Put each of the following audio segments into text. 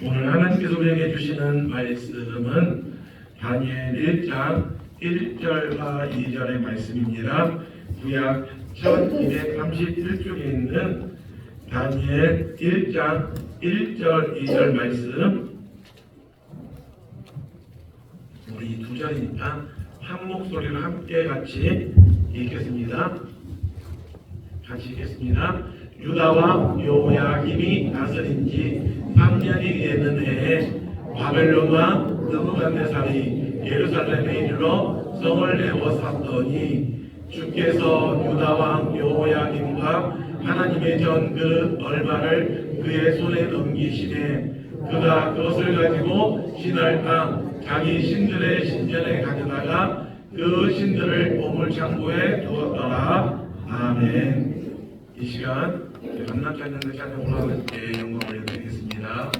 오늘 하나님께서 우리에게 주시는 말씀은 다니엘 1장 1절과 2절의 말씀입니다. 구약 1231쪽에 있는 다니엘 1장 1절 2절 말씀, 우리 두 절이니까 한 목소리로 함께 같이 읽겠습니다. 같이 읽겠습니다. 유다와 여호야김이 다스린 지 3년이 되는 해에 바벨론과 느부갓네살이 예루살렘에 이르러 성을 에워쌌더니 주께서 유다 왕 여호야김과 하나님의 전 그 얼마를 그의 손에 넘기시되 그가 그것을 가지고 신할 땅 자기 신들의 신전에 가져다가 그 신들을 보물창고에 두었더라. 아멘. 이 시간 만나지 않는 듯이 하나님으로 하나님께 영광을 드리겠습니다.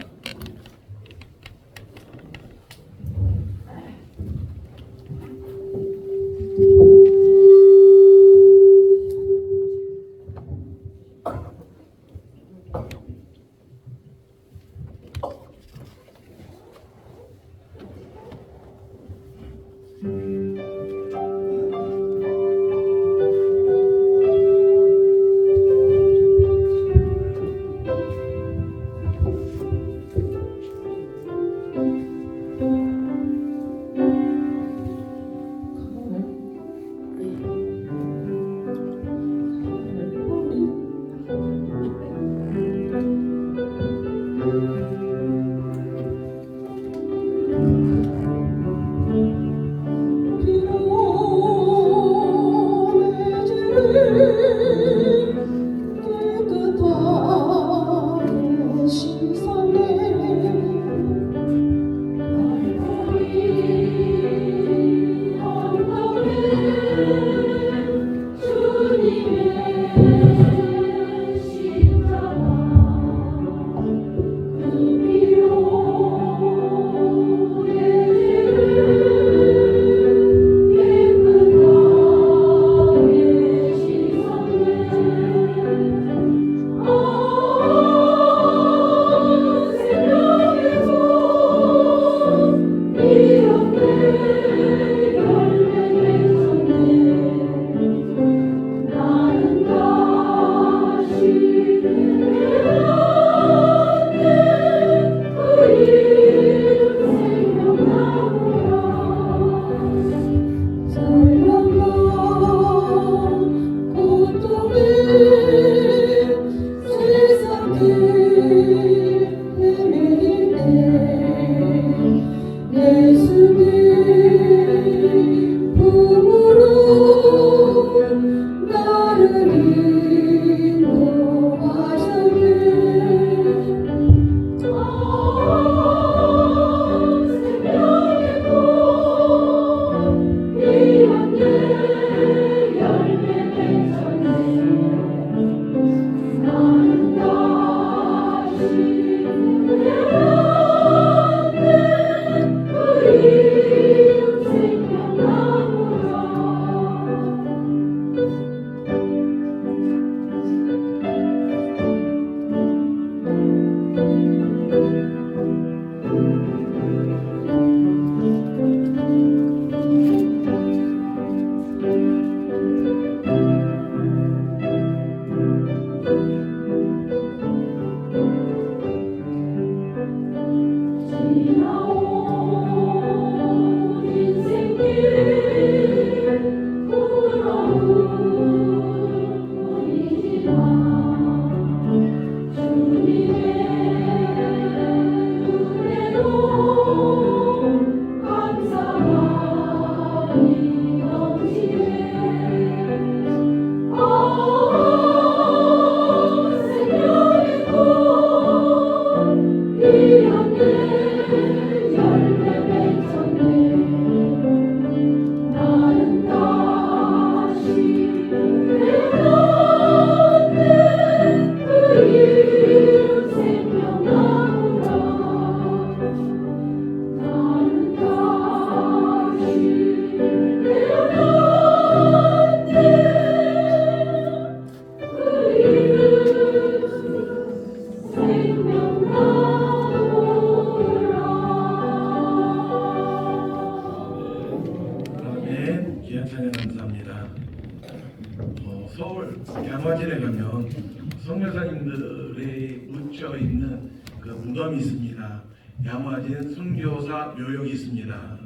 그 무덤이 있습니다. 야무진 선교사 묘역이 있습니다.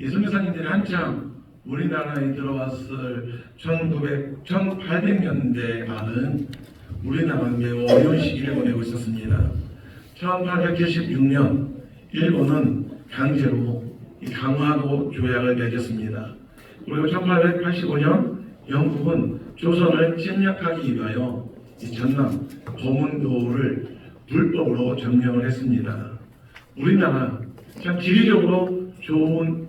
이 선교사님들이 한참 우리나라에 들어왔을 1800년대 말은 우리나라는 매우 어려운 시기를 보내고 있었습니다. 1876년 일본은 강제로 이 강화도 조약을 맺었습니다. 그리고 1885년 영국은 조선을 침략하기 위하여 이 전남 거문도를 불법으로 점령을 했습니다. 우리나라 참 지리적으로 좋은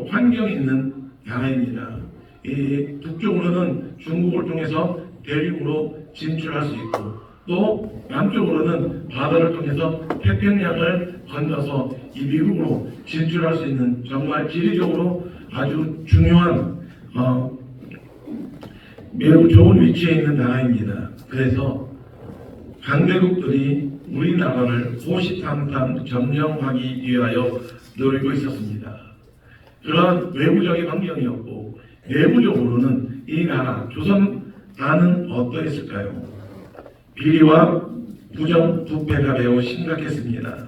환경이 있는 나라입니다. 이 북쪽으로는 중국을 통해서 대륙으로 진출할 수 있고 또 남쪽으로는 바다를 통해서 태평양을 건너서 이 미국으로 진출할 수 있는 정말 지리적으로 아주 중요한 매우 좋은 위치에 있는 나라입니다. 그래서 강대국들이 우리나라를 호시탐탐 점령하기 위하여 노리고 있었습니다. 그런 외부적인 환경이었고 내부적으로는 이 나라 조선나라는 어떠했을까요? 비리와 부정 부패가 매우 심각했습니다.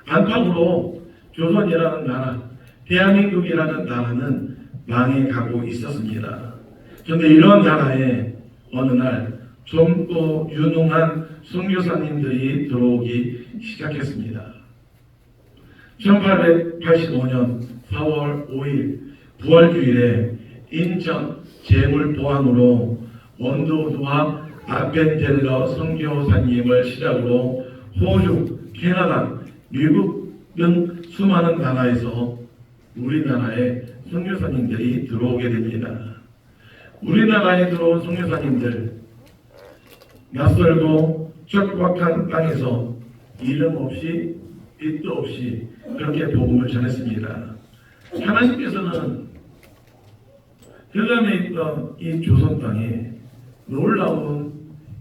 안팎으로 조선이라는 나라, 대한민국이라는 나라는 망해가고 있었습니다. 그런데 이런 나라에 어느 날 젊고 유능한 선교사님들이 들어오기 시작했습니다. 1885년 4월 5일 부활주일에 인천 재물보안으로 원도우드와 아펜젤러 선교사님을 시작으로 호주, 캐나다, 미국 등 수많은 나라에서 우리나라에 선교사님들이 들어오게 됩니다. 우리나라에 들어온 선교사님들, 낯설고 척박한 땅에서 이름 없이 빛도 없이 그렇게 복음을 전했습니다. 하나님께서는 흑암에 있던 이 조선 땅에 놀라운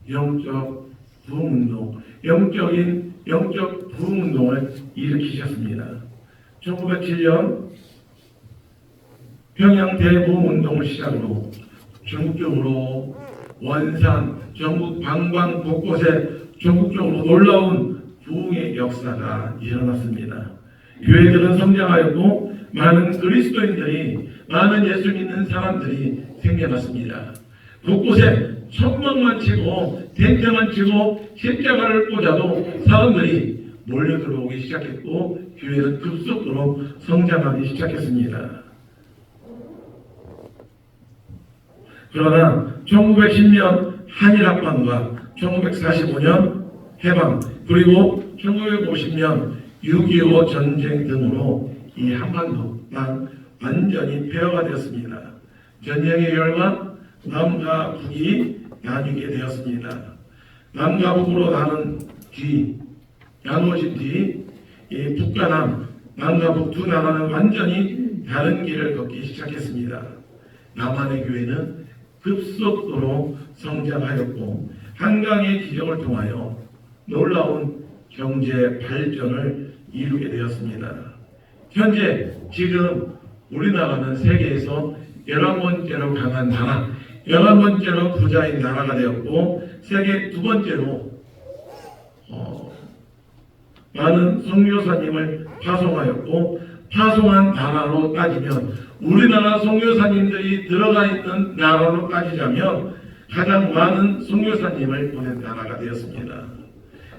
영적 부흥운동, 영적 부흥운동을 일으키셨습니다. 1907년 평양 대부흥운동을 시작으로 전국적으로 원산, 전국 방방 곳곳에 전국적으로 놀라운 부흥의 역사가 일어났습니다. 교회들은 성장하였고 많은 그리스도인들이, 많은 예수 믿는 사람들이 생겨났습니다. 곳곳에 천막만 치고 텐트만 치고 십자가를 꽂아도 사람들이 몰려 들어오기 시작했고 교회는 급속도로 성장하기 시작했습니다. 그러나 1910년 한일합방과 1945년 해방 그리고 1950년 6.25 전쟁 등으로 이 한반도 땅 완전히 폐허가 되었습니다. 전쟁의 결과 남과 북이 나뉘게 되었습니다. 남과 북으로 나누어진 뒤 이 북과 남과 북 두 나라는 완전히 다른 길을 걷기 시작했습니다. 남한의 교회는 급속도로 성장하였고 한강의 기적을 통하여 놀라운 경제 발전을 이루게 되었습니다. 현재 지금 우리나라는 세계에서 11번째로 강한 나라, 11번째로 부자인 나라가 되었고 세계 2번째로 많은 선교사님을 파송하였고 파송한 나라로 따지면 우리나라 선교사님들이 들어가 있는 나라로 따지자면 가장 많은 선교사님을 보낸 나라가 되었습니다.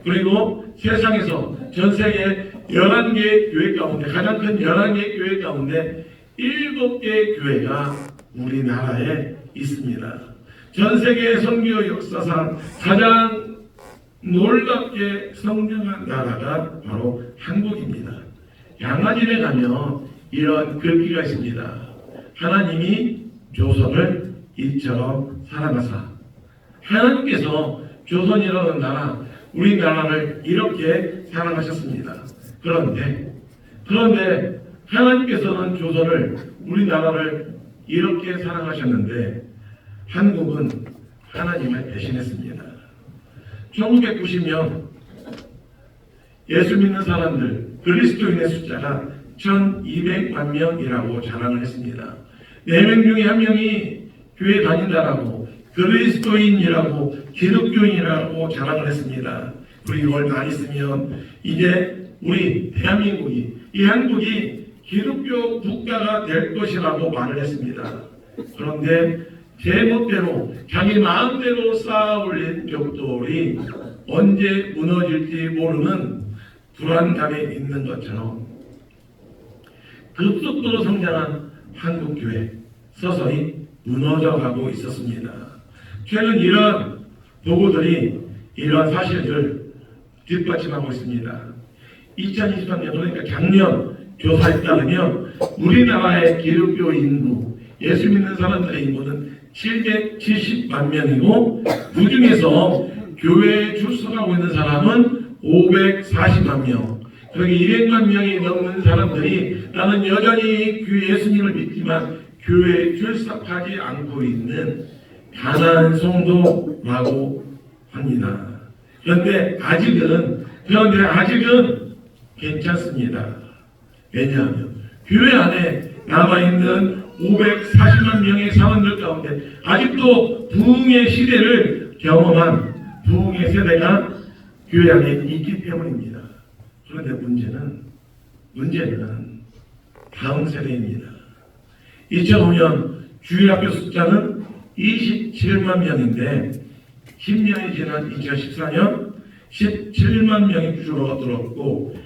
그리고 세상에서 전 세계 11개 교회 가운데 가장 큰 11개 교회 가운데 7개의 교회가 우리나라에 있습니다. 전 세계 선교 역사상 가장 놀랍게 성장한 나라가 바로 한국입니다. 양화진에 가면 이런 글귀가 있습니다. 하나님이 조선을 이처럼 사랑하사. 하나님께서 조선이라는 나라, 우리나라를 이렇게 사랑하셨습니다. 그런데 하나님께서는 조선을, 우리나라를 이렇게 사랑하셨는데 한국은 하나님을 배신했습니다. 1990년 예수 믿는 사람들, 그리스도인의 숫자가 1200만 명이라고 자랑을 했습니다. 4명 중에 1명이 교회 다닌다라고, 그리스도인이라고, 기독교인이라고 자랑을 했습니다. 우리 얼마 안 있으면 이제 우리 대한민국이 이 한국이 기독교 국가가 될 것이라고 말을 했습니다. 그런데 제멋대로 자기 마음대로 쌓아올린 벽돌이 언제 무너질지 모르는 불안감에 있는 것처럼 급속도로 성장한 한국교회 서서히 무너져가고 있었습니다. 최근 이런 보고들이 이러한 사실을 뒷받침하고 있습니다. 2023년 그러니까 작년 조사에 따르면 우리나라의 기독교 인구, 예수 믿는 사람들의 인구는 770만 명이고 그 중에서 교회에 출석하고 있는 사람은 540만 명. 그러게 200만 명이 넘는 사람들이 나는 여전히 예수님을 믿지만 교회에 출석하지 않고 있는 가난한 성도라고 합니다. 그런데 아직은 괜찮습니다. 왜냐하면 교회 안에 남아있는 540만 명의 사원들 가운데 아직도 부흥의 시대를 경험한 부흥의 세대가 교회 안에 있기 때문입니다. 그런데 문제는 다음 세대입니다. 2005년 주일학교 숫자는 27만 명인데 10년이 지난 2014년 17만 명이 줄어들었고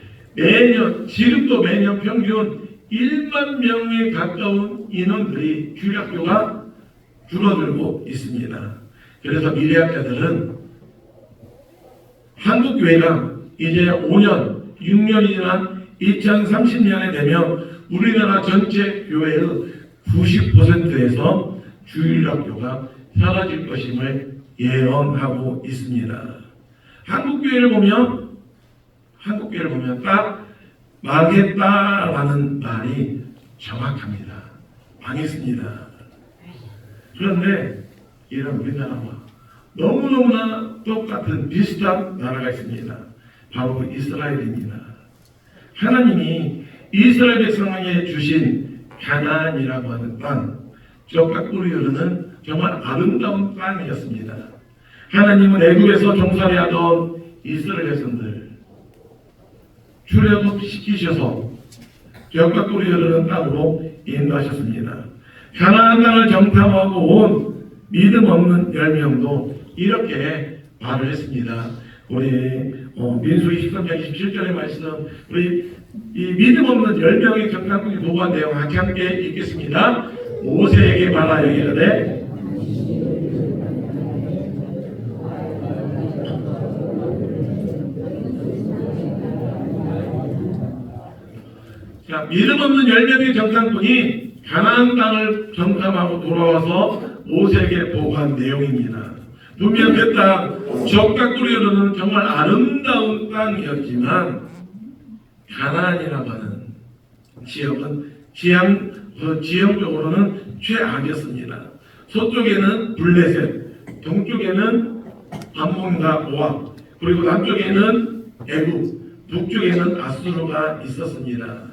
지금도 매년 평균 1만 명에 가까운 인원들이 주일학교가 줄어들고 있습니다. 그래서 미래학자들은 한국교회가 이제 5년, 6년이 지난 2030년에 되면 우리나라 전체 교회의 90%에서 주일학교가 사라질 것임을 예언하고 있습니다. 한국교회를 보면 딱 망했다라는 말이 정확합니다. 망했습니다. 그런데 이런 우리나라와 너무너무나 똑같은 비슷한 나라가 있습니다. 바로 이스라엘입니다. 하나님이 이스라엘 백성에게 주신 가나안이라고 하는 땅, 젖과 꿀이 흐르는 정말 아름다운 땅이었습니다. 하나님은 애굽에서 종살이 하던 이스라엘 백성들 출애굽시키셔서 젖과 꿀이 흐르는 땅으로 인도하셨습니다. 가나안 땅을 정탐하고 온 믿음 없는 10명도 이렇게 말을 했습니다. 우리 민수기 13장 27절의 말씀, 우리 이 믿음 없는 10명의 정탐꾼이 보고한 내용 함께 읽겠습니다. 모세에게 말하여 이르되 자, 믿음 없는 10명의 정탐꾼이 가나안 땅을 정탐하고 돌아와서 모세에게 보고한 내용입니다. 분명 그 땅, 젖과 꿀이 흐르는 정말 아름다운 땅이었지만 가나안이라고 하는 지역은 지형적으로는 최악이었습니다. 서쪽에는 블레셋, 동쪽에는 암몬과 모압, 그리고 남쪽에는 애굽, 북쪽에는 아수르가 있었습니다.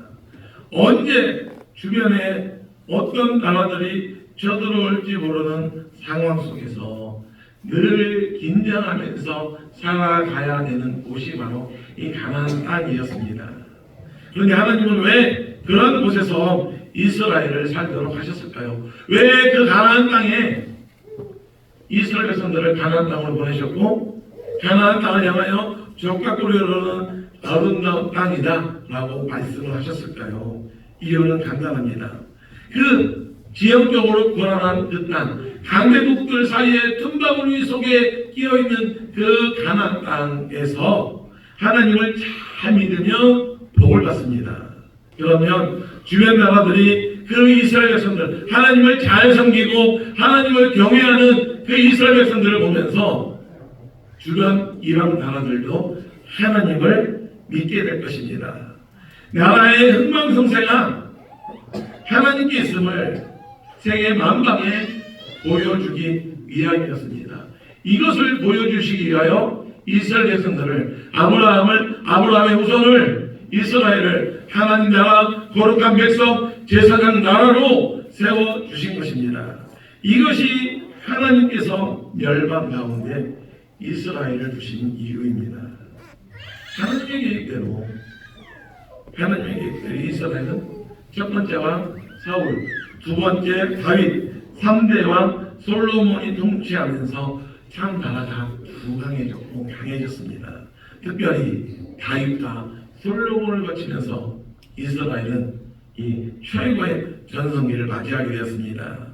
언제 주변에 어떤 나라들이 쳐들어올지 모르는 상황 속에서 늘 긴장하면서 살아가야 되는 곳이 바로 이 가나안 땅이었습니다. 그런데 하나님은 왜 그런 곳에서 이스라엘을 살도록 하셨을까요? 왜 그 가나안 땅에 이스라엘 백성들을 가나안 땅으로 보내셨고 가나안 땅을 향하여 젖과 꿀이 흐르는 아름다운 땅이다 라고 말씀을 하셨을까요? 이유는 간단합니다. 그 지형적으로 고난한 그 땅, 강대국들 사이에 틈바구니 속에 끼어있는 그 가나안 땅에서 하나님을 잘 믿으며 복을 받습니다. 그러면 주변 나라들이 그 이스라엘 백성들, 하나님을 잘 섬기고 하나님을 경외하는 그 이스라엘 백성들을 보면서 주변 이방 나라들도 하나님을 믿게 될 것입니다. 나라의 흥망성쇠가 하나님께 있음을 세계 만방에 보여주기 위함이었습니다. 이것을 보여주시기 위하여 이스라엘 백성들을 아브라함의 후손을 이스라엘을 하나님 나라 거룩한 백성 제사장 나라로 세워주신 것입니다. 이것이 하나님께서 멸망 가운데 이스라엘을 두신 이유입니다. 하나님의 계획대로 이스라엘은 첫 번째 왕 사울, 두 번째 다윗, 3대 왕 솔로몬이 통치하면서 참 나라가 부강해졌고 강해졌습니다. 특별히 다윗과 솔로몬을 거치면서 이스라엘은 이 최고의 전성기를 맞이하게 되었습니다.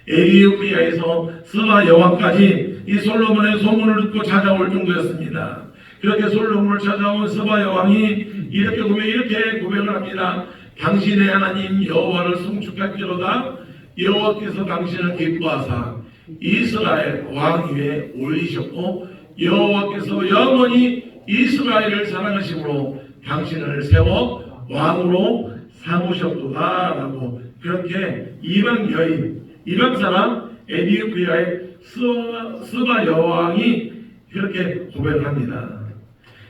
에티오피아에서 스바 여왕까지 이 솔로몬의 소문을 듣고 찾아올 정도였습니다. 그렇게 솔로몬을 찾아온 스바 여왕이 이렇게 고백을 합니다. 당신의 하나님 여호와를 송축할지로다. 여호와께서 당신을 기뻐하사 이스라엘 왕 위에 올리셨고 여호와께서 영원히 이스라엘을 사랑하심으로 당신을 세워 왕으로 삼으셨도다 라고 그렇게 이방 여인, 이방 사람 에티오피아의 스바 여왕이 그렇게 고백을 합니다.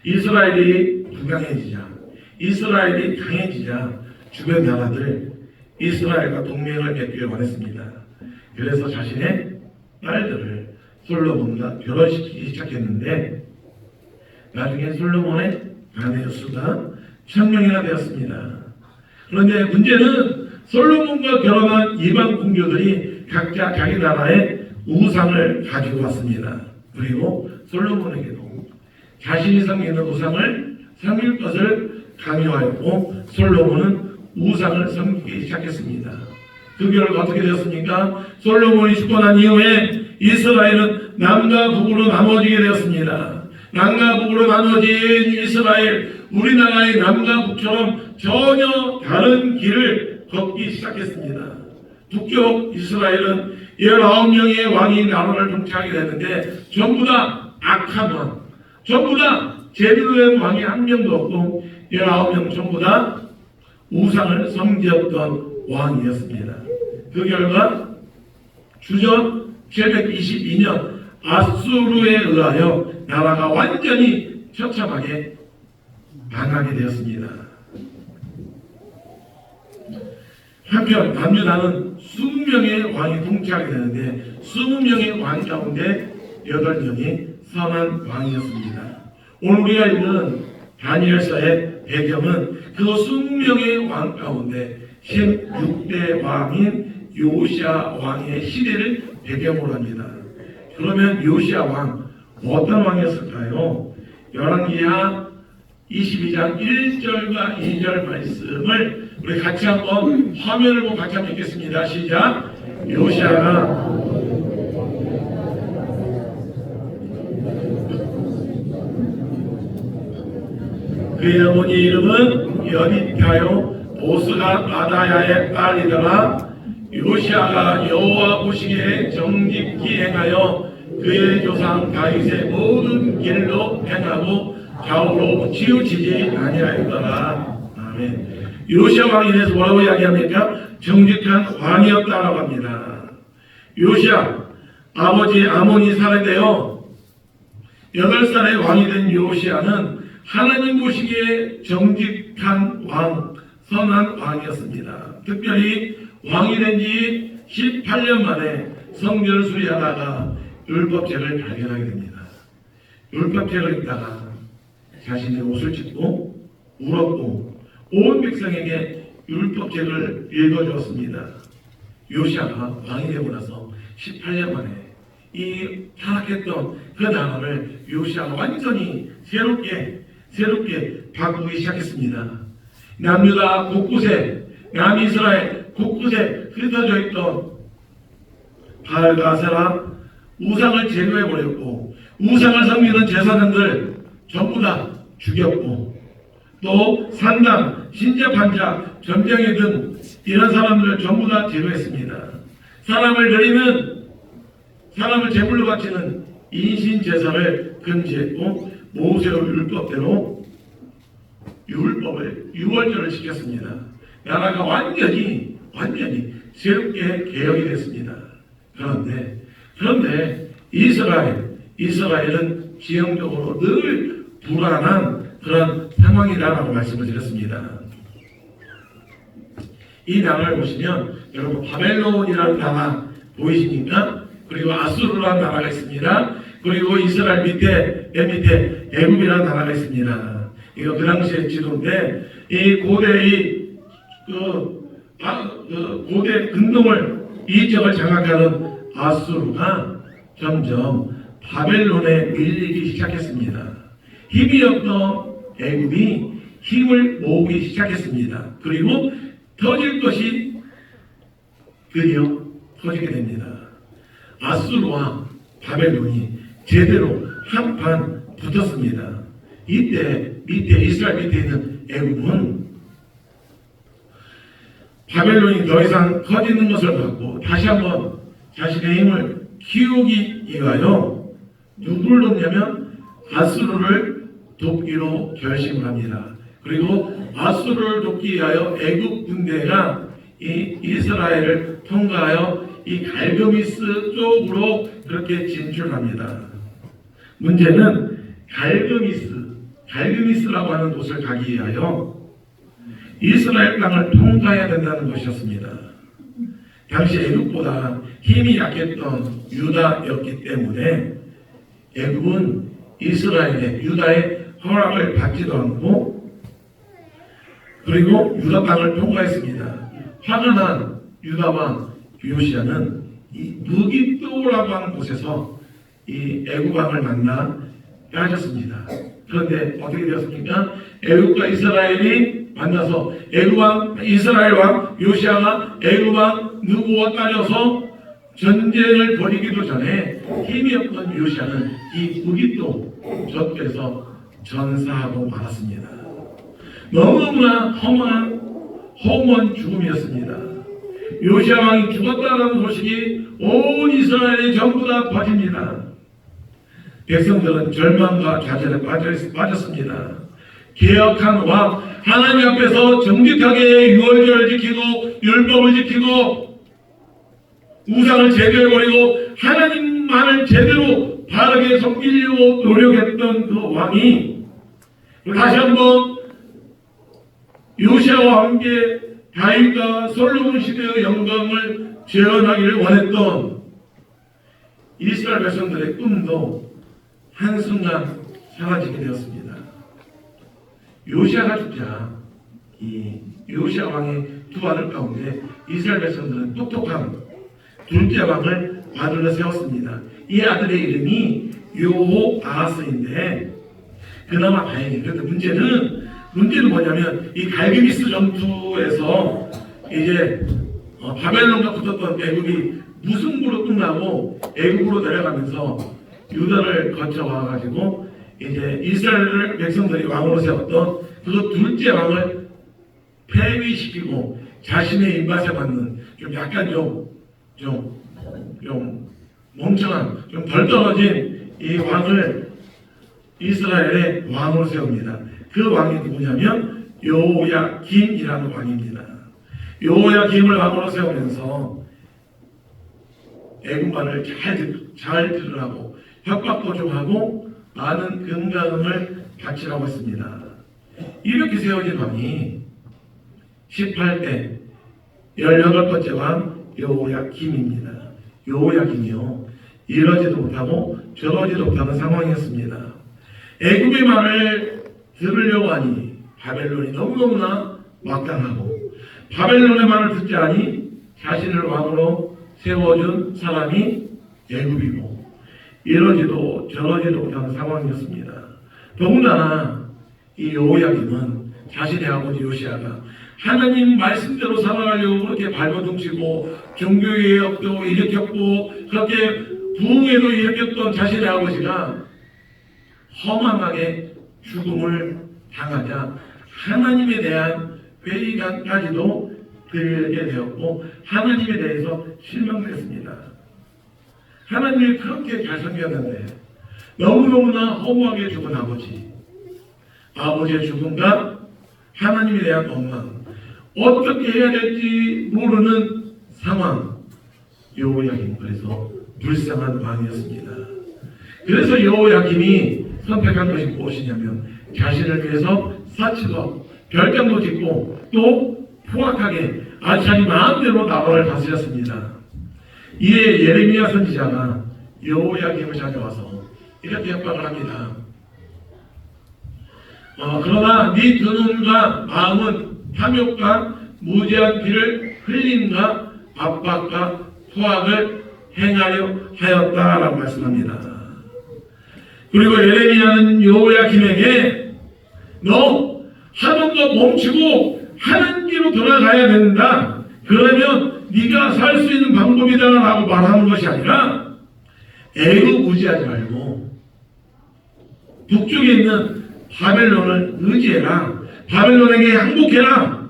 이스라엘이 부강해지자, 이스라엘이 강해지자 주변 나라들 이스라엘과 동맹을 맺기를 원했습니다. 그래서 자신의 딸들을 솔로몬과 결혼시키기 시작했는데 나중에 솔로몬의 아내 수가 천명이나 되었습니다. 그런데 문제는 솔로몬과 결혼한 이방 공주들이 각자 자기 나라의 우상을 가지고 왔습니다. 그리고 솔로몬에게도 자신이 섬기는 우상을 섬길 것을 강요하였고 솔로몬은 우상을 섬기기 시작했습니다. 그 결과 어떻게 되었습니까? 솔로몬이 죽고 난 이후에 이스라엘은 남과 북으로 나눠지게 되었습니다. 남과 북으로 나눠진 이스라엘, 우리나라의 남과 북처럼 전혀 다른 길을 걷기 시작했습니다. 북쪽 이스라엘은 19명의 왕이 나라를 통치하게 되는데 전부 다 악한 왕, 전부 다 제대로 된 왕이 한 명도 없고 19명 전부 다 우상을 섬겼던 왕이었습니다. 그 결과 주전 722년 아수르에 의하여 나라가 완전히 처참하게 망하게 되었습니다. 한편 남유다는 20명의 왕이 통치하게 되는데 20명의 왕 가운데 8명이 선한 왕이었습니다. 오늘 우리가 읽는 다니엘서의 배경은 그 20명의 왕 가운데 16대 왕인 요시야 왕의 시대를 배경으로 합니다. 그러면 요시야 왕 어떤 왕이었을까요? 열왕기하 22장 1절과 2절 말씀을 우리 같이 한번 화면을 보고 같이 한번 읽겠습니다. 시작. 요시야가 그의 어머니 이름은 여디타요 보스가 마다야의 딸이더라. 요시야가 여호와 보시기에 정직히 행하여 그의 조상 다윗의 모든 길로 행하고 좌우로 치우치지 아니하였더라. 아멘. 요시야 왕에 대해서 뭐라고 이야기합니까? 정직한 왕이었다라고 합니다. 요시야 아버지 아몬이 살해되어 8살의 왕이 된 요시야는 하나님 보시기에 정직한 왕, 선한 왕이었습니다. 특별히 왕이 된 지 18년 만에 성전을 수리하다가 율법책을 발견하게 됩니다. 율법책을 읽다가 자신의 옷을 찢고 울었고 온 백성에게 율법책을 읽어주었습니다. 요시야가 왕이 되고 나서 18년 만에 이 타락했던 그 나라를 요시야가 완전히 새롭게 바꾸기 시작했습니다. 남유다 곳곳에, 남이스라엘 곳곳에 흩어져 있던 바알과 아세라 우상을 제거해버렸고 우상을 섬기는 제사장들 전부 다 죽였고 또 산당, 신자판자, 전쟁의 등 이런 사람들 전부 다 제거했습니다. 사람을 제물로 바치는 인신 제사를 금지했고 모세의 율법대로 유월절을 지켰습니다. 나라가 완전히 새롭게 개혁이 됐습니다. 그런데 이스라엘은 지형적으로 늘 불안한 그런 상황이라고 말씀을 드렸습니다. 이 나라를 보시면 여러분 바벨론이라는 나라 보이십니까? 그리고 아수르라는 나라가 있습니다. 그리고 이스라엘 밑에 애굽이라는 나라가 있습니다. 이거 그 당시의 지도인데 이 고대의 고대 근동을 이 지역을 장악하는 아수르가 점점 바벨론에 밀리기 시작했습니다. 힘이 없던 애굽이 힘을 모으기 시작했습니다. 그리고 터질 것이 드디어 터지게 됩니다. 아수르와 바벨론이 제대로 한판 붙었습니다. 이때 밑에 이스라엘 밑에 있는 애굽은 바벨론이 더 이상 커지는 것을 봤고 다시 한번 자신의 힘을 키우기 위하여 누구를 돕냐면 아수르를 돕기로 결심을 합니다. 그리고 아수르를 돕기 위하여 애굽 군대가 이 이스라엘을 통과하여 이 갈그미스 쪽으로 그렇게 진출합니다. 문제는 갈그미스라고 하는 곳을 가기 위하여 이스라엘 땅을 통과해야 된다는 것이었습니다. 당시 애굽보다 힘이 약했던 유다였기 때문에 애굽은 유다의 허락을 받지도 않고 그리고 유다 땅을 통과했습니다. 화가 난 유다 왕 요시야는 이 무기또라고 하는 곳에서 이 애굽 왕을 만나 빠졌습니다. 그런데 어떻게 되었습니까? 애굽과 이스라엘이 만나서 이스라엘 왕 요시야가 애굽 왕 누구와 따져서 전쟁을 벌이기도 전에 힘이 없던 요시야는 이 무기또 저쪽에서 전사하고 말았습니다. 너무나 허무한 죽음이었습니다. 요시야 왕이 죽었다는 소식이 온 이스라엘에 전부 다 퍼집니다. 백성들은 절망과 좌절에 빠졌습니다. 개혁한 왕 하나님 앞에서 정직하게 유월절을 지키고 율법을 지키고 우상을 제거해버리고 하나님만을 제대로 바르게 섬기려고 노력했던 그 왕이 다시 한번 요시야와 함께 다윗과 솔로몬 시대의 영광을 재현하기를 원했던 이스라엘 백성들의 꿈도 한순간 사라지게 되었습니다. 요시야가 죽자 이 요시야 왕의 두 아들 가운데 이스라엘 백성들은 똑똑한 둘째 왕을 아들로 세웠습니다. 이 아들의 이름이 요호아하스인데 그나마 다행이에요. 그런데 문제는 뭐냐면 이 갈그미스 전투에서 이제 바벨론과 붙었던 애굽이 무승부로 끝나고 애굽으로 내려가면서 유다를 거쳐 와가지고 이제 이스라엘 백성들이 왕으로 세웠던 그 둘째 왕을 폐위시키고 자신의 입맛에 맞는 좀 약간 좀 멍청한 좀 덜 떨어진 이 왕을 이스라엘의 왕으로 세웁니다. 그 왕이 누구냐면 여호야김이라는 왕입니다. 여호야김을 왕으로 세우면서 애굽만을 잘 들으라고 협박도 좀 하고 많은 금강을 바치라고 했습니다. 이렇게 세워진 왕이 18대 18번째 왕 여호야김입니다. 여호야김이요 이러지도 못하고 저러지도 못하는 상황이었습니다. 애굽의 말을 들으려고 하니 바벨론이 너무너무나 막강하고 바벨론의 말을 듣지 않니 자신을 왕으로 세워준 사람이 애굽이고 이러지도 저러지도 못하는 상황이었습니다. 더군다나 이 여호야김은 자신의 아버지 요시야가 하나님 말씀대로 살아가려고 그렇게 발버둥치고 종교개혁도 일으켰고 그렇게 부흥회도 일으켰던 자신의 아버지가 허망하게 죽음을 당하자 하나님에 대한 회의감까지도 들게 되었고 하나님에 대해서 실망했습니다. 하나님이 그렇게 잘 섬겼는데 너무너무나 허무하게 죽은 아버지의 죽음과 하나님에 대한 원망, 어떻게 해야 될지 모르는 상황, 여호야김 그래서 불쌍한 왕이었습니다. 그래서 여호야김이 선택한 것이 무엇이냐면 자신을 위해서 사치도 별장도 짓고 또 포악하게 자기 마음대로 나라를 다스렸습니다. 이에 예레미야 선지자가 여호야김을 찾아와서 이렇게 협박을 합니다. 그러나 네 두 눈과 마음은 탐욕과 무지한 피를 흘림과 압박과 포악을 행하려 하였다라고 말씀합니다. 그리고 예레미야는 여호야김에게 너 하던 거 멈추고 하는 길로 돌아가야 된다. 그러면 네가 살 수 있는 방법이다라고 말하는 것이 아니라 애구무지하지 말고 북쪽에 있는 바벨론을 의지해라. 바벨론에게 항복해라.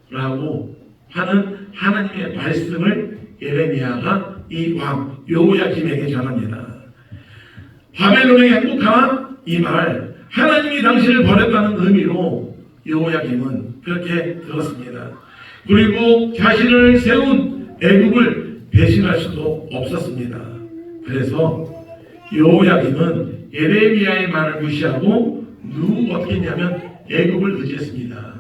라고 하는 하나님의 말씀을 예레미야가 이 왕 여호야김에게 전합니다. 바벨론에게 행복하라 이 말 하나님이 당신을 버렸다는 의미로 여호야김은 그렇게 들었습니다. 그리고 자신을 세운 애굽을 배신할 수도 없었습니다. 그래서 여호야김은 예레미야의 말을 무시하고 어떻게 했냐면 애굽을 의지했습니다.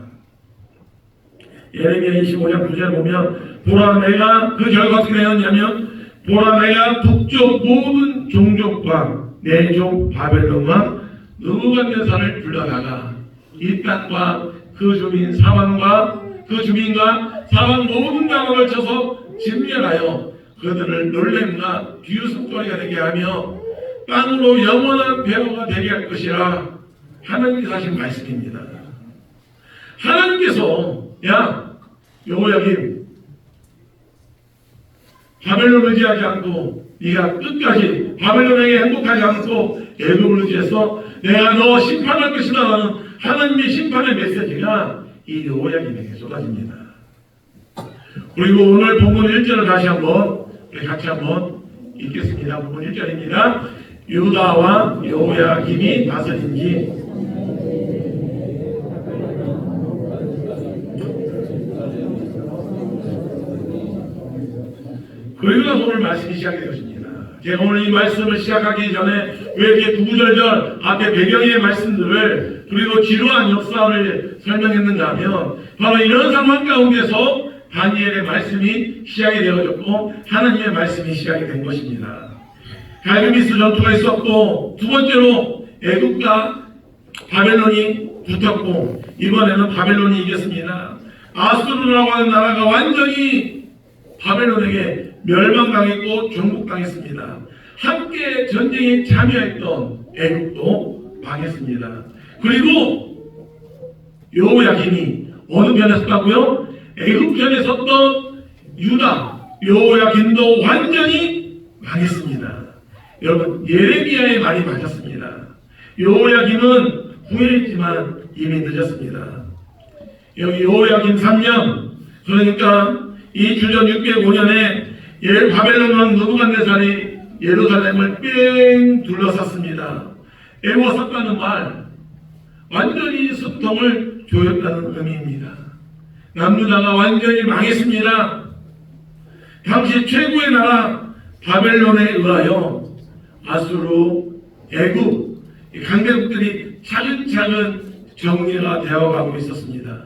예레미야 25장 9절 보면 보라 내가 그 결과 어떻게 되었냐면 보라 내가 북쪽 모든 종족과 내 종 바벨론과 느부갓네살을 불러다가 이 땅과 그 주민 사방과 그 주민과 사방 모든 땅을 걸쳐서 진멸하여 그들을 놀램과 비웃음거리가 되게 하며 땅으로 영원한 배후가 되게 할 것이라 하나님이 하신 말씀입니다. 하나님께서 야 여호야김 바벨론 의지하지 않고 네가 끝까지 바벨론에게 행복하지 않고 애굽을 의지해서 내가 너 심판할 것이다라는 하나님의 심판의 메시지가 이 여호야김에게 쏟아집니다. 그리고 오늘 본문 1절을 다시 한번 우리 같이 한번 읽겠습니다. 본문 1절입니다. 유다와 여호야김이 다스린 지 그리고 나서 오늘 말씀이 시작이 되었습니다. 제가 오늘 이 말씀을 시작하기 전에 왜 이렇게 구구절절 앞에 배경의 말씀들을 그리고 지루한 역사를 설명했는가 하면 바로 이런 상황 가운데서 다니엘의 말씀이 시작이 되어졌고 하나님의 말씀이 시작이 된 것입니다. 갈그미스 전투가 있었고 두 번째로 애굽과 바벨론이 붙었고 이번에는 바벨론이 이겼습니다. 아수르라고 하는 나라가 완전히 바벨론에게 멸망당했고 종국당했습니다. 함께 전쟁에 참여했던 애굽도 망했습니다. 그리고 여호야김이 어느 편에 섰다고요? 애굽 편에 섰던 유다 여호야김도 완전히 망했습니다. 여러분 예레미야의 말이 맞았습니다. 여호야김은 후회했지만 이미 늦었습니다. 여기 여호야김 3년 그러니까 이 주전 605년에 바벨론 왕 느부갓네살이 예루살렘을 뺑 둘러쌌습니다. 애워쌌다는 말 완전히 숨통을 조였다는 의미입니다. 남유다가 완전히 망했습니다. 당시 최고의 나라 바벨론에 의하여 아수르, 애굽 강대국들이 차근차근 정리가 되어가고 있었습니다.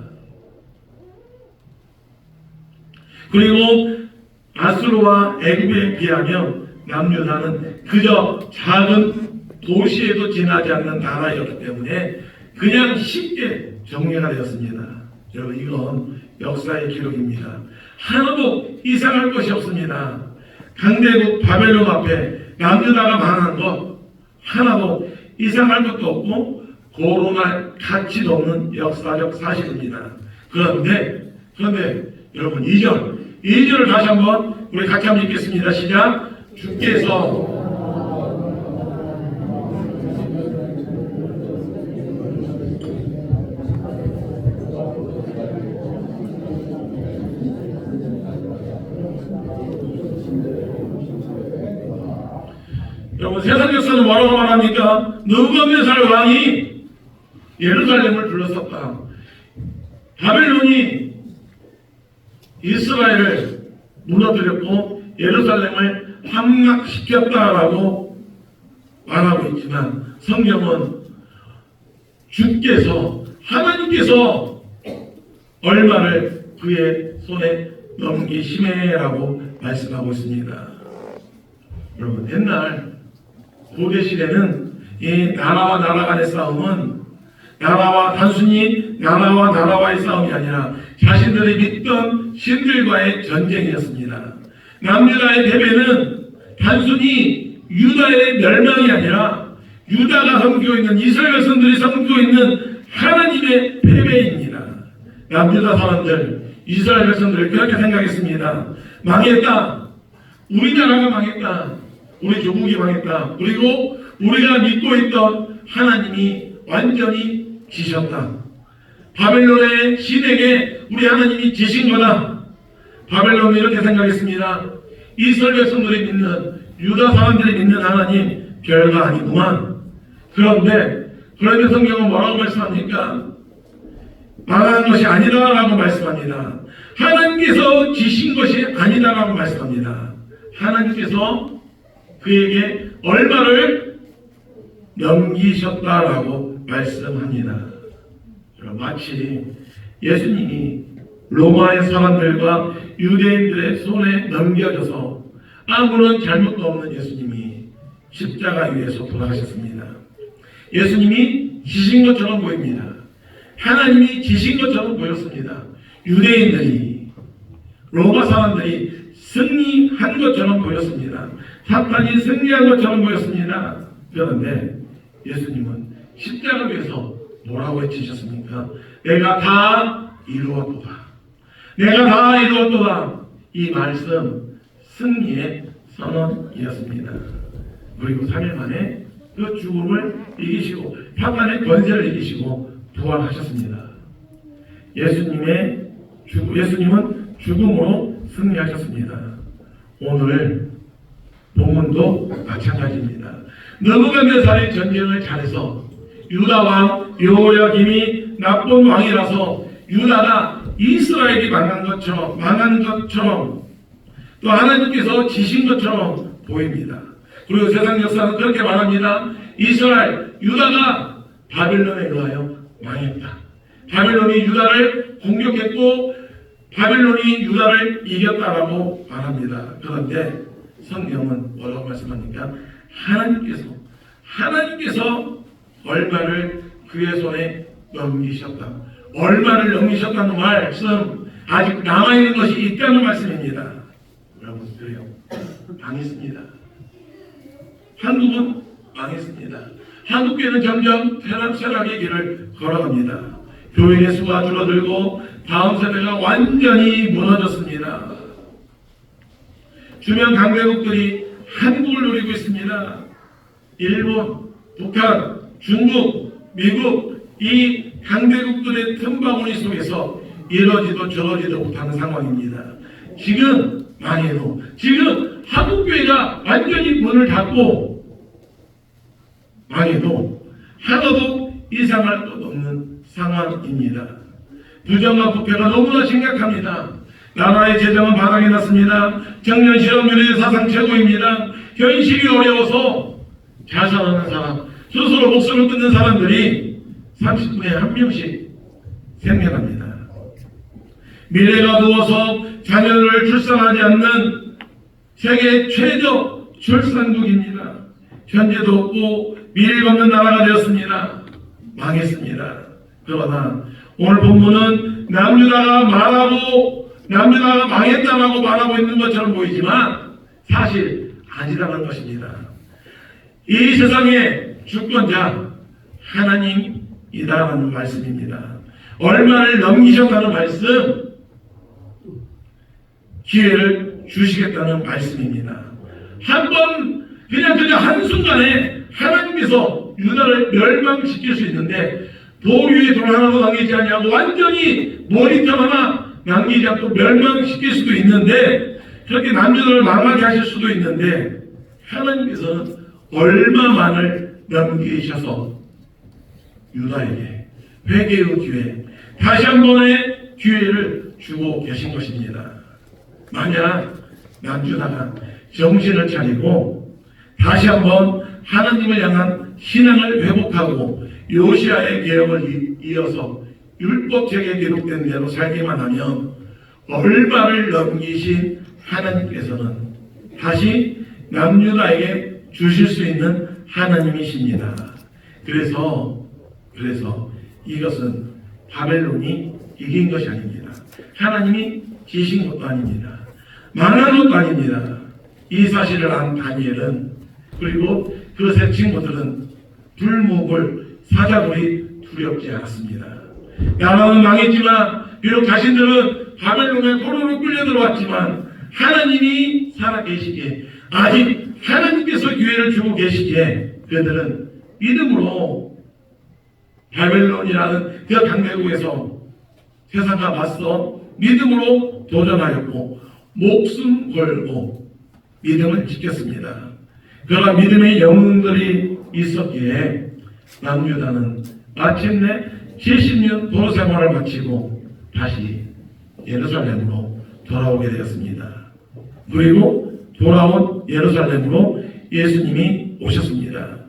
그리고 아수르와 애굽에 비하면 남유다는 그저 작은 도시에도 지나지 않는 나라였기 때문에 그냥 쉽게 정리가 되었습니다. 여러분 이건 역사의 기록입니다. 하나도 이상할 것이 없습니다. 강대국 바벨론 앞에 남유다가 망한 것 하나도 이상할 것도 없고 거론할 가치도 없는 역사적 사실입니다. 그런데 여러분 2절을 다시 한번 우리 같이 한번 읽겠습니다. 시작. 주께서 여러분 세상 역사는 뭐라고 말합니까? 느부갓네살 왕이 예루살렘을 둘러쌌다. 바벨론이 이스라엘을 무너뜨렸고 예루살렘을 함락시켰다라고 말하고 있지만 성경은 주께서 하나님께서 얼마를 그의 손에 넘기심에라고 말씀하고 있습니다. 여러분 옛날 고대 시대는 이 나라와 나라 간의 싸움은 단순히 나라와의 싸움이 아니라 자신들이 믿던 신들과의 전쟁이었습니다. 남유다의 패배는 단순히 유다의 멸망이 아니라 유다가 섬기고 있는 이스라엘 백성들이 섬기고 있는 하나님의 패배입니다. 남유다 사람들, 이스라엘 백성들 그렇게 생각했습니다. 망했다. 우리나라가 망했다. 우리 조국이 망했다. 그리고 우리가 믿고 있던 하나님이 완전히 지셨다. 바벨론의 신에게 우리 하나님이 지신 거다. 바벨론은 이렇게 생각했습니다. 이스라엘 백성들이 믿는, 유다 사람들이 믿는 하나님 별거 아니구만. 그런데 성경은 뭐라고 말씀합니까? 망한 것이 아니다라고 말씀합니다. 하나님께서 지신 것이 아니다라고 말씀합니다. 하나님께서 그에게 얼마를 넘기셨다라고 말씀합니다. 마치 예수님이 로마의 사람들과 유대인들의 손에 넘겨져서 아무런 잘못도 없는 예수님이 십자가 위에서 돌아가셨습니다. 예수님이 지신 것처럼 보입니다. 하나님이 지신 것처럼 보였습니다. 유대인들이, 로마 사람들이 승리한 것처럼 보였습니다. 사탄이 승리한 것처럼 보였습니다. 그런데 예수님은 십자가 위에서 뭐라고 외치셨습니까? 내가 다 이루었도다. 내가 다 이루었도다. 이 말씀 승리의 선언이었습니다. 그리고 3일 만에 그 죽음을 이기시고 사탄의 권세를 이기시고 부활하셨습니다. 예수님은 죽음으로 승리하셨습니다. 오늘 본문도 마찬가지입니다. 느부갓네살이 전쟁을 잘해서 유다 왕 여호야김이 나쁜 왕이라서 유다가 이스라엘이 망한 것처럼 또 하나님께서 지신 것처럼 보입니다. 그리고 세상 역사는 그렇게 말합니다. 유다가 바벨론에 의하여 망했다. 바벨론이 유다를 공격했고 바벨론이 유다를 이겼다라고 말합니다. 그런데 성경은 뭐라고 말씀합니까? 하나님께서 얼마를 그의 손에 넘기셨다. 얼마를 넘기셨다는 말씀, 아직 남아있는 것이 있다는 말씀입니다. 여러분, 그래요. 망했습니다. 한국은 망했습니다. 한국교회는 점점 쇠락의 길을 걸어갑니다. 교인의 수가 줄어들고 다음 세대가 완전히 무너졌습니다. 주변 강대국들이 한국을 노리고 있습니다. 일본, 북한, 중국, 미국 이 강대국들의 틈바구니 속에서 이러지도 저러지도 못하는 상황입니다. 지금 망해도 지금 한국교회가 완전히 문을 닫고 망해도 하나도 이상할 것 없는 상황입니다. 부정과 부패가 너무나 심각합니다. 나라의 재정은 바닥이 났습니다. 청년 실업률이 사상 최고입니다. 현실이 어려워서 자살하는 사람, 스스로 목숨을 끊는 사람들이 30분에 한 명씩 생겨납니다. 미래가 누워서 자녀를 출산하지 않는 세계 최저 출산국입니다. 현재도 없고 미래가 없는 나라가 되었습니다. 망했습니다. 그러나 오늘 본문은 남유다가 망했다라고 말하고 있는 것처럼 보이지만 사실 아니라는 것입니다. 이 세상의 주권자 하나님이다라는 말씀입니다. 얼마를 넘기셨다는 말씀, 기회를 주시겠다는 말씀입니다. 그냥 한순간에 하나님께서 유다를 멸망시킬 수 있는데 돌 위에 돌 하나도 남기지 아니하고 완전히 머리털 하나 남기지 않고 멸망시킬 수도 있는데 그렇게 남유다를 망하게 하실 수도 있는데 하나님께서는 얼마만을 넘기셔서 유다에게 회개의 기회, 다시 한 번의 기회를 주고 계신 것입니다. 만약 남유다가 정신을 차리고 다시 한번 하나님을 향한 신앙을 회복하고 요시아의 계명을 이어서 율법책에 기록된 대로 살기만 하면 얼마를 넘기신 하나님께서는 다시 남유다에게 주실 수 있는 하나님이십니다. 그래서 이것은 바벨론이 이긴 것이 아닙니다. 하나님이 지신 것도 아닙니다. 망한 것도 아닙니다. 이 사실을 안 다니엘은, 그리고 그 세 친구들은 불목을 사자굴이 두렵지 않았습니다. 나라는 망했지만 비록 자신들은 바벨론의 포로로 끌려들어왔지만 하나님이 살아계시기에, 아직 하나님께서 기회를 주고 계시기에 그들은 믿음으로 바벨론이라는 그 강대국에서 세상과 맞서 믿음으로 도전하였고 목숨 걸고 믿음을 지켰습니다. 그러나 믿음의 영웅들이 있었기에 남유다는 마침내 70년 도로 생활을 마치고 다시 예루살렘으로 돌아오게 되었습니다. 그리고 돌아온 예루살렘으로 예수님이 오셨습니다.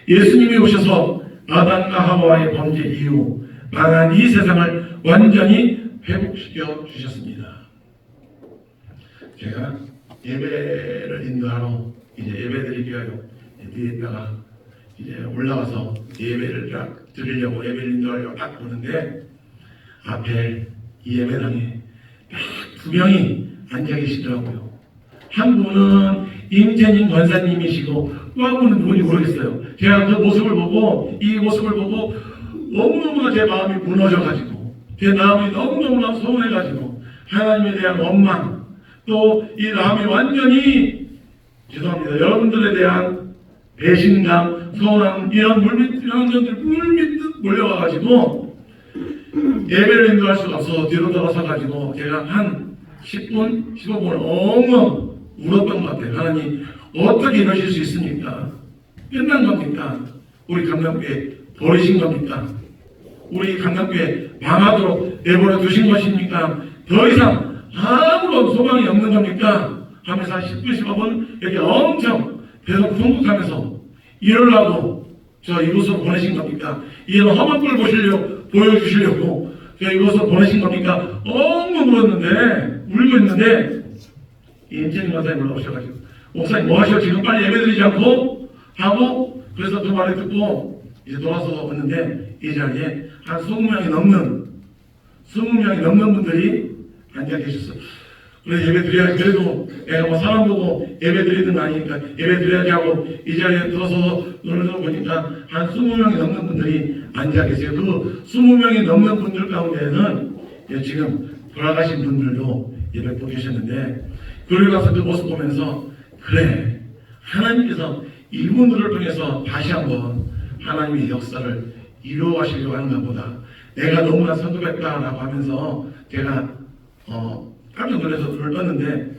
예수님이 오셔서 아담과 하와의 범죄 이후 망한 이 세상을 완전히 회복시켜 주셨습니다. 제가 예배를 인도하러 이제 예배드리기 위하여 뒤에 있다가 이제 올라와서 예배를 딱 드리려고, 예배를 인도하려고 딱 보는데 앞에 이 예배당에 딱 두 명이 앉아 계시더라고요. 한 분은 임재님 권사님이시고 또 한 분은 누군지 모르겠어요. 제가 그 모습을 보고, 이 모습을 보고 너무너무나 제 마음이 무너져가지고, 제 마음이 너무너무나 서운해가지고 하나님에 대한 원망, 또 이 마음이 완전히, 죄송합니다, 여러분들에 대한 배신감, 서운함, 이런 물밑 몰려와가지고 예배를 인도할 수가 없어서 뒤로 돌아서가지고 제가 한 10분, 15분을 엉엉 울었던 것 같아요. 하나님, 어떻게 이러실 수 있습니까? 끝난 겁니까? 우리 강남교회 버리신 겁니까? 우리 강남교회 망하도록 내버려 두신 것입니까? 더 이상 아무런 소망이 없는 겁니까? 하면서 한 10분, 15분 이렇게 엄청 계속 궁극하면서 이러려고 저 이곳으로 보내신 겁니까? 이런 험한 걸 보여주시려고 저 이곳으로 보내신 겁니까? 엉엉 울고 있는데 임재님 권사님 올라오셔가지고, 목사님 뭐 하셔? 지금 빨리 예배드리지 않고? 하고, 그래서 그 말을 듣고 이제 돌아서 왔는데 이 자리에 한 20명이 넘는 분들이 앉아 계셨어요. 그래, 예배 드려야지. 그래도 내가 뭐 사람 보고 예배 드리는 거 아니니까 예배 드려야지 하고 이 자리에 들어서 눈을 보니까 한 20명이 넘는 분들이 앉아 계세요. 그 20명이 넘는 분들 가운데는 지금 돌아가신 분들도 예배도 계셨는데, 그러고 나서 그 모습 보면서, 그래, 하나님께서 이분들을 통해서 다시 한번 하나님의 역사를 이루어가시려고 하는가 보다. 내가 너무나 선동했다라고 하면서 제가 깜짝 놀라서 눈을 떴는데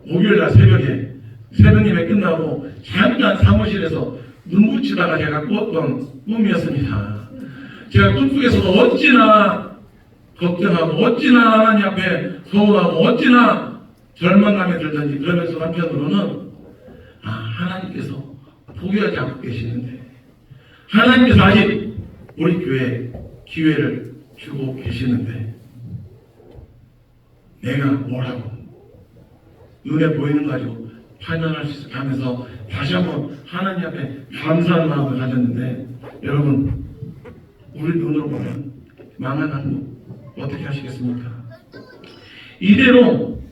목요일날 새벽 예배 끝나고 잠깐 사무실에서 눈 붙이다가 제가 꿨던 꿈이었습니다. 제가 꿈속에서도 어찌나 걱정하고 어찌나 하나님 앞에 서운하고 어찌나 절망감에 들든지, 그러면서 한편으로는 하나님께서 포기하지 않고 계시는데, 하나님께서 아직 우리 교회에 기회를 주고 계시는데 내가 뭐라고 눈에 보이는 거 가지고 판단할 수 있을까 하면서 다시 한번 하나님 앞에 감사한 마음을 가졌는데, 여러분, 우리 눈으로 보면 망한 한국 어떻게 하시겠습니까? 이대로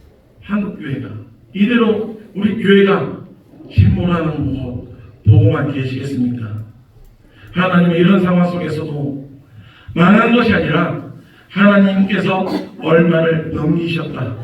한국교회가, 이대로 우리 교회가 침몰하는 거 보고만 계시겠습니까? 하나님은 이런 상황 속에서도 망한 것이 아니라 하나님께서 얼마를 넘기셨다,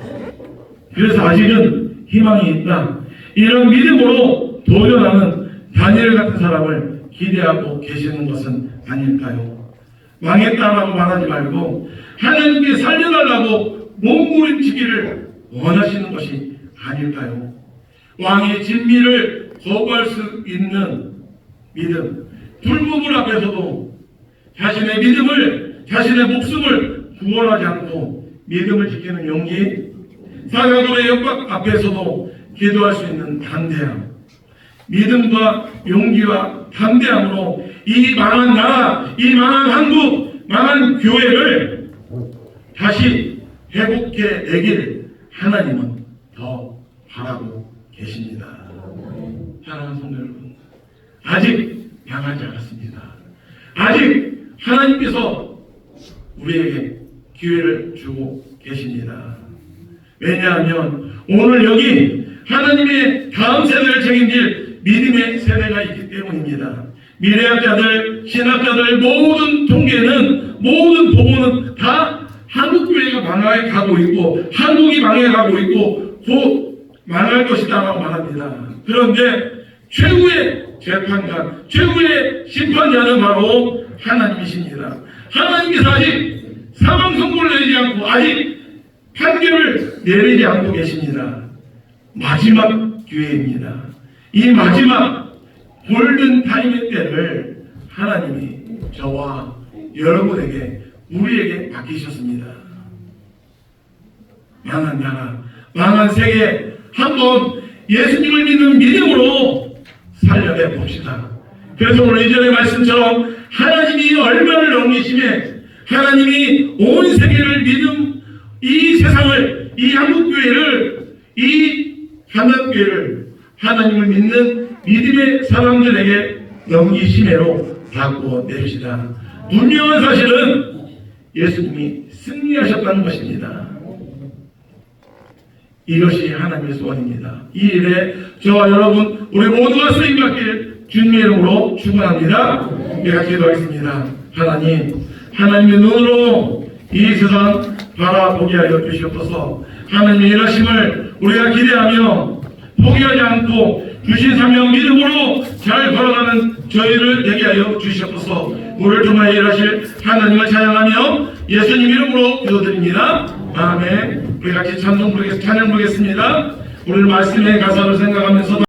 그래서 아직은 희망이 있다, 이런 믿음으로 도전하는 다니엘 같은 사람을 기대하고 계시는 것은 아닐까요? 망했다라고 말하지 말고 하나님께 살려달라고 몸부림치기를 원하시는 것이 아닐까요? 왕의 진미를 거부할 수 있는 믿음, 불법을 앞에서도 자신의 믿음을, 자신의 목숨을 구원하지 않고 믿음을 지키는 용기, 사자굴의 역박 앞에서도 기도할 수 있는 담대함, 믿음과 용기와 담대함으로 이 망한 나라, 이 망한 한국, 망한 교회를 다시 회복해 내길 하나님은 더 바라고 계십니다. 사랑하는 성도 여러분, 아직 망하지 않았습니다. 아직 하나님께서 우리에게 기회를 주고 계십니다. 왜냐하면 오늘 여기 하나님의 다음 세대를 책임질 믿음의 세대가 있기 때문입니다. 미래학자들, 신학자들 모든 통계는, 모든 보고는 다 한국교회가 망하게 가고 있고 한국이 망해가고 있고 곧 망할 것이다라고 말합니다. 그런데 최후의 재판관, 최후의 심판자는 바로 하나님이십니다. 하나님께서 아직 사망 선고를 내리지 않고 아직 판결을 내리지 않고 계십니다. 마지막 기회입니다. 이 마지막 골든 타임의 때를 하나님이 저와 여러분에게, 우리에게 맡기셨습니다. 망한 나라, 망한 세계, 한번 예수님을 믿는 믿음으로 살려내 봅시다. 그래서 오늘 이전의 말씀처럼 하나님이 얼마를 넘기심에 하나님이 온 세계를 믿음, 이 세상을, 이 한국교회를, 이 한국교회를 하나님을 믿는 믿음의 사람들에게 넘기심으로 바꿔냅시다. 분명한 사실은 예수님이 승리하셨다는 것입니다. 이것이 하나님의 소원입니다. 이 일에 저와 여러분 우리 모두가 쓰임받길 주님의 이름으로 축원합니다. 우리가 기도하겠습니다. 하나님, 하나님의 눈으로 이 세상 바라보게 하여 주시옵소서. 하나님의 일하심을 우리가 기대하며 포기하지 않고 주신 사명 믿음으로 잘 걸어가는 저희를 되게 하여 주시옵소서. 우리를 통하여 일하실 하나님을 찬양하며 예수님 이름으로 기도드립니다. 아멘. 우리 같이 찬양 부르겠습니다. 오늘 말씀의 가사를 생각하면서